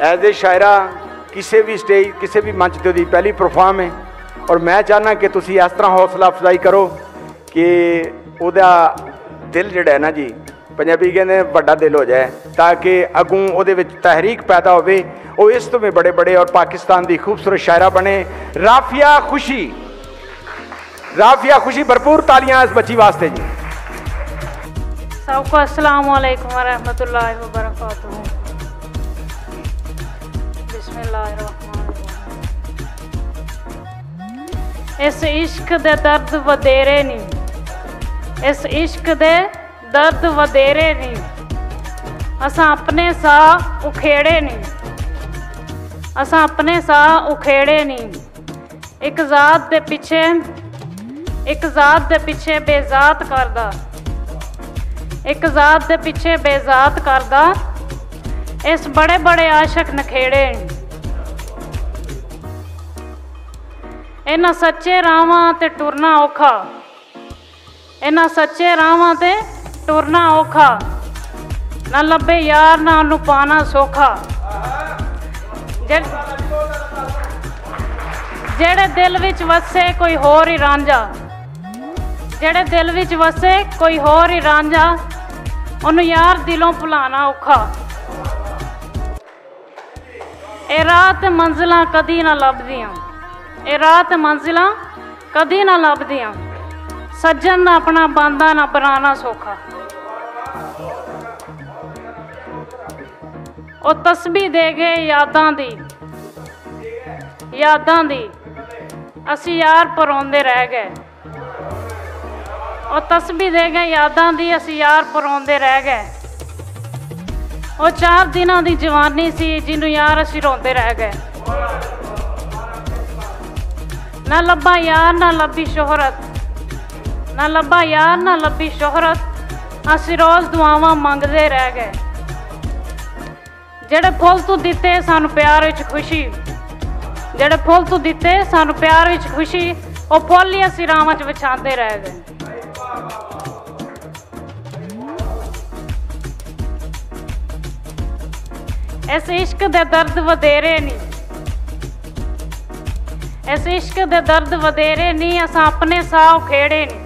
As a शायरा किसी भी stage किसी भी मंच ते पहली परफॉर्म है और मैं चाहना कि तुसी इस तरह हौसला अफजाई करो कि उहदा दिल जिहड़ा है ना जी, पंजाबी कहते बड़ा दिल हो जाए ताकि अगों उहदे विच तहरीक पैदा होवे, वो इस तो भी बड़े बड़े और पाकिस्तान की खूबसूरत शायरा बने। राफिया खुशी, राफिया खुशी, भरपूर तालियां इस बच्ची वास्ते जी। सबको अस्सलाम वालेकुम व रहमतुल्लाहि व बरकातुहू। बिस्मिल्लाहिर्रहमानिर्रहीम। इस इश्क दे दर्द वधेरे नहीं, इस इश्क दे दर्द वधेरे नहीं, असां अपने साह उखेड़े नहीं, असां अपने साह उखेड़े नहीं। एक ज़ात दे पिछे, एक ज़ात दे पिछे बेज़ात करदा, एक ज़ात दे पिछे बेज़ात करदा, इस बड़े बड़े आशक नखेड़े। इन्हां सच्चे रावां ते टुरना औखा, इन्हां सच्चे रावां ते टुरना औखा, ना लभे यार ना उन्नू पाना सौखा। जेड़े दिल विच वसे कोई होर ही रांझा, जेड़े दिल विच वसे कोई होर ही रांझा, उन्नू यार दिलों भुलाना औखा। ए रात मंजिलां कदी ना लभदियां, ए रात मंजिलां कदी ना लभदियां, सज्जन ना अपना बांदा ना बनाना सौखा। ओ तस्बी दे गए यादां दी, यादां दी, असी यार परोंदे रह गए। ओ तस्बी दे गए यादां दी, असी यार परोंदे रह गए। वो 4 दिनों की जवानी सी जिन्हों यार असी रोंदे रह गए। ना लब्बा यार ना लब्बी शोहरत, ना लब्बा यार ना लब्बी शोहरत, असी रोज़ दुआवां मंगदे रह गए। जेड़े फुल तू दिते सानू प्यार विच खुशी, जेड़े फुल तू दिते सानू प्यार विच खुशी, वो फुल ही असी रावां च विछांदे रह गए। इस इश्क दे दर्द वधेरे नहीं, इस इश्क दे दर्द वधेरे नहीं, असां अपने साह उखेड़े नहीं,